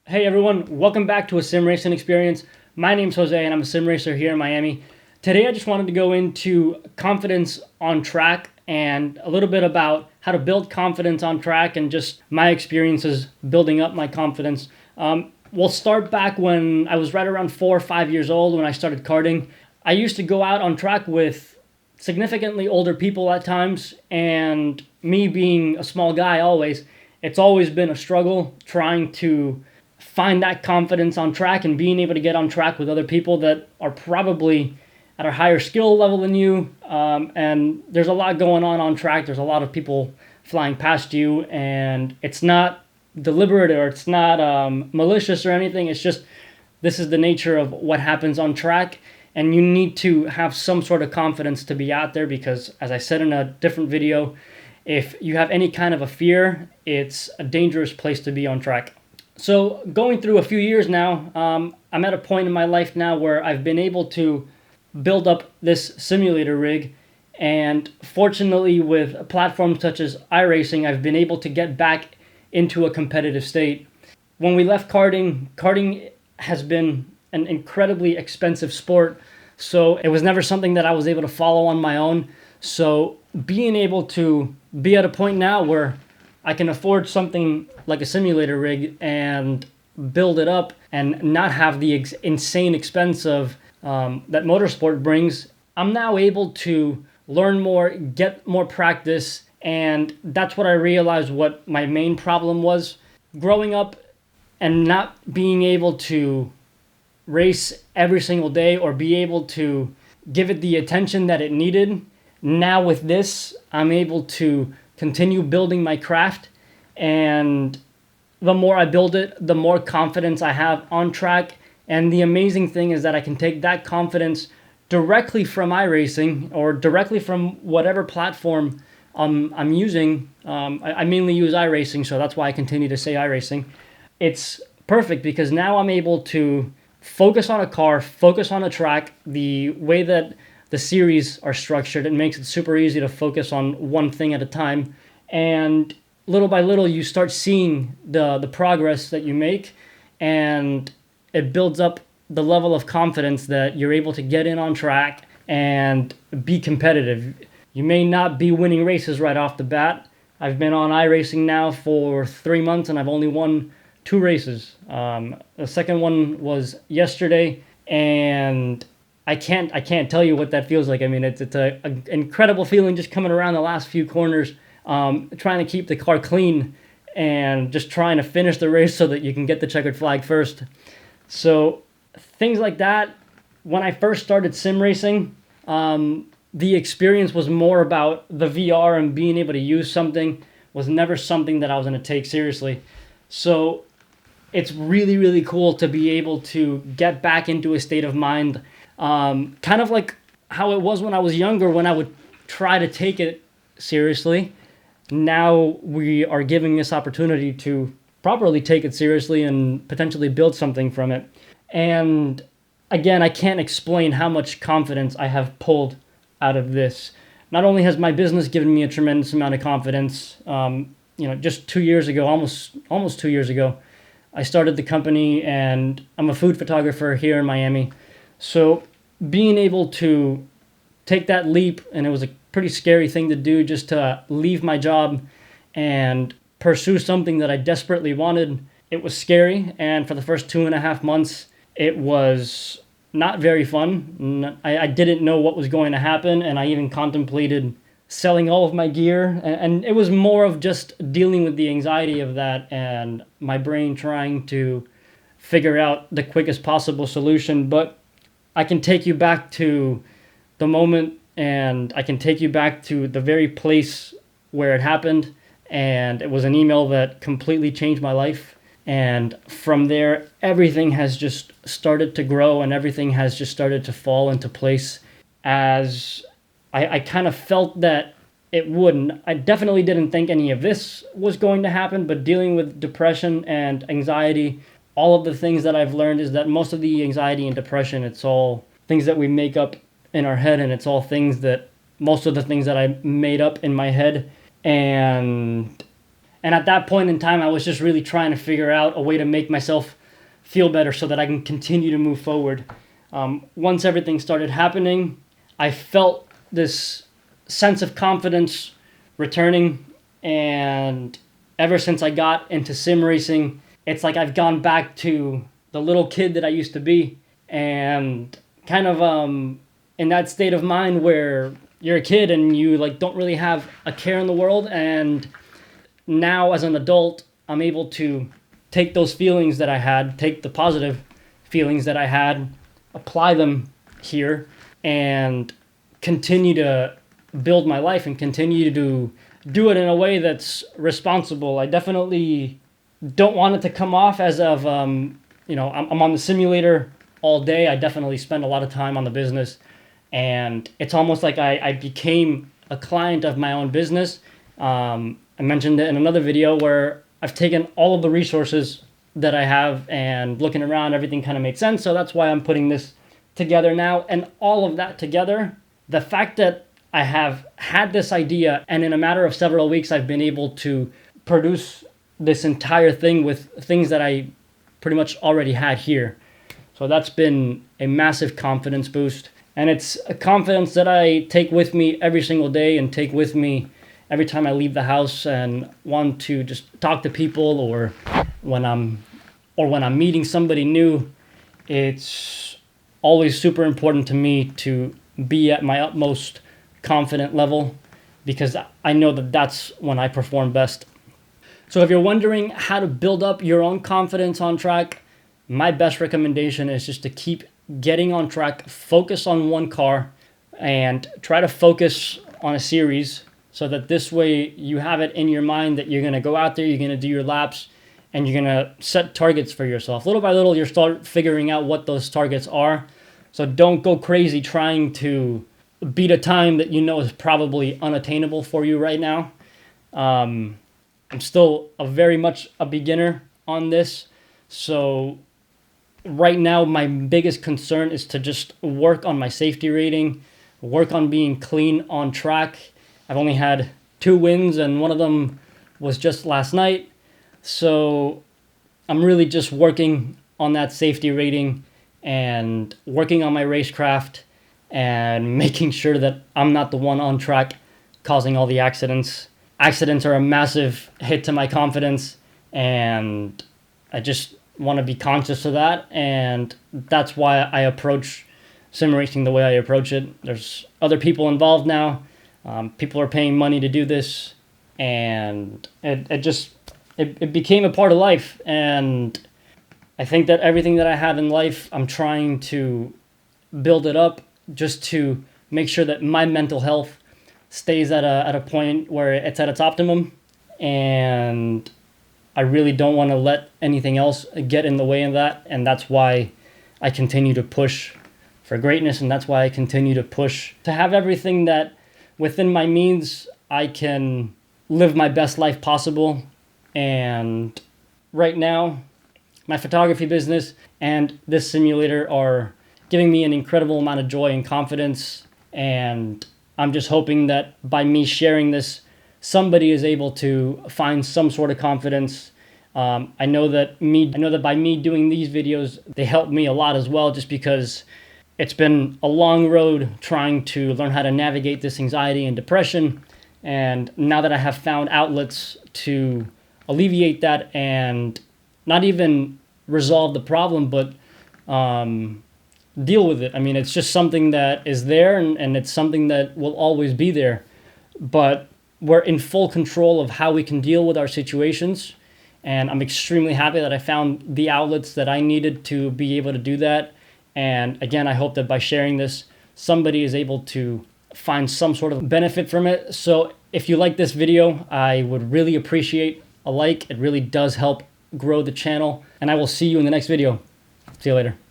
Hey everyone, welcome back to a sim racing experience. My name's Jose and I'm a sim racer here in Miami. Today I just wanted to go into confidence on track and a little bit about how to build confidence on track and just my experiences building up my confidence. We'll start back when I was right around 4 or 5 years old when I started karting. I used to go out on track with significantly older people at times, and me being a small guy it's always been a struggle trying to find that confidence on track and being able to get on track with other people that are probably at a higher skill level than you. And there's a lot going on track. There's a lot of people flying past you, and it's not deliberate or it's not malicious or anything. It's just this is the nature of what happens on track, and you need to have some sort of confidence to be out there because, as I said in a different video, if you have any kind of a fear, it's a dangerous place to be on track. So going through a few years now, I'm at a point in my life now where I've been able to build up this simulator rig, and fortunately with platforms such as iRacing, I've been able to get back into a competitive state. When we left karting has been an incredibly expensive sport, so it was never something that I was able to follow on my own. So being able to be at a point now where I can afford something like a simulator rig and build it up and not have the insane expense of that motorsport brings. I'm now able to learn more, get more practice, and that's what I realized what my main problem was. Growing up and not being able to race every single day or be able to give it the attention that it needed. Now with this, I'm able to continue building my craft, and the more I build it, the more confidence I have on track. And the amazing thing is that I can take that confidence directly from iRacing or directly from whatever platform I'm using. I mainly use iRacing, so that's why I continue to say iRacing. It's perfect because now I'm able to focus on a car, focus on a track. The way that the series are structured, it makes it super easy to focus on one thing at a time. And little by little, you start seeing the progress that you make, and it builds up the level of confidence that you're able to get in on track and be competitive. You may not be winning races right off the bat. I've been on iRacing now for 3 months, and I've only won 2 races. The second one was yesterday, and I can't tell you what that feels like. I mean, it's an incredible feeling just coming around the last few corners, trying to keep the car clean and just trying to finish the race so that you can get the checkered flag first. So things like that. When I first started sim racing, the experience was more about the VR and being able to use something. Was never something that I was going to take seriously. So it's really, really cool to be able to get back into a state of mind, kind of like how it was when I was younger, when I would try to take it seriously. Now we are giving this opportunity to properly take it seriously and potentially build something from it. And again, I can't explain how much confidence I have pulled out of this. Not only has my business given me a tremendous amount of confidence, just 2 years ago, almost 2 years ago, I started the company, and I'm a food photographer here in Miami. So being able to take that leap, and it was a pretty scary thing to do, just to leave my job and pursue something that I desperately wanted. It was scary, and for the first 2.5 months, it was not very fun. I didn't know what was going to happen, and I even contemplated selling all of my gear, and it was more of just dealing with the anxiety of that and my brain trying to figure out the quickest possible solution. But I can take you back to the moment, and I can take you back to the very place where it happened, and it was an email that completely changed my life. And from there, everything has just started to grow, and everything has just started to fall into place as I kind of felt that it wouldn't. I definitely didn't think any of this was going to happen, but dealing with depression and anxiety, all of the things that I've learned is that most of the anxiety and depression, it's all things that we make up in our head, and it's all most of the things that I made up in my head. And And at that point in time, I was just really trying to figure out a way to make myself feel better so that I can continue to move forward. Once everything started happening, I felt this sense of confidence returning. And ever since I got into sim racing, it's like I've gone back to the little kid that I used to be. And kind of in that state of mind where you're a kid and you like don't really have a care in the world. And now as an adult, I'm able to take those feelings that I had, take the positive feelings that I had, apply them here, and continue to build my life and continue to do it in a way that's responsible. I definitely don't want it to come off as of, I'm on the simulator all day. I definitely spend a lot of time on the business, and it's almost like I became a client of my own business. I mentioned it in another video where I've taken all of the resources that I have, and looking around, everything kind of made sense. So that's why I'm putting this together now. And all of that together, the fact that I have had this idea, and in a matter of several weeks, I've been able to produce this entire thing with things that I pretty much already had here. So that's been a massive confidence boost. And it's a confidence that I take with me every single day and take with me every time I leave the house and want to just talk to people, or when I'm meeting somebody new. It's always super important to me to be at my utmost confident level, because I know that that's when I perform best. So if you're wondering how to build up your own confidence on track, my best recommendation is just to keep getting on track, focus on one car, and try to focus on a series, so that this way you have it in your mind that you're going to go out there, you're going to do your laps, and you're going to set targets for yourself. Little by little, you'll start figuring out what those targets are. So don't go crazy trying to beat a time that you know is probably unattainable for you right now. I'm still very much a beginner on this. So right now, my biggest concern is to just work on my safety rating, work on being clean on track. I've only had 2 wins, and one of them was just last night. So I'm really just working on that safety rating and working on my racecraft and making sure that I'm not the one on track causing all the accidents. Accidents are a massive hit to my confidence, and I just want to be conscious of that. And that's why I approach sim racing the way I approach it. There's other people involved now. People are paying money to do this, and it became a part of life. And I think that everything that I have in life, I'm trying to build it up just to make sure that my mental health stays at a point where it's at its optimum. And I really don't want to let anything else get in the way of that. And that's why I continue to push for greatness. And that's why I continue to push to have everything that within my means I can live my best life possible. And right now, my photography business and this simulator are giving me an incredible amount of joy and confidence. And I'm just hoping that by me sharing this, somebody is able to find some sort of confidence. I know that by me doing these videos, they help me a lot as well, just because it's been a long road trying to learn how to navigate this anxiety and depression. And now that I have found outlets to alleviate that and not even resolve the problem, but deal with it. I mean, it's just something that is there, and it's something that will always be there. But we're in full control of how we can deal with our situations. And I'm extremely happy that I found the outlets that I needed to be able to do that. And again, I hope that by sharing this, somebody is able to find some sort of benefit from it. So if you like this video, I would really appreciate a like. It really does help grow the channel. And I will see you in the next video. See you later.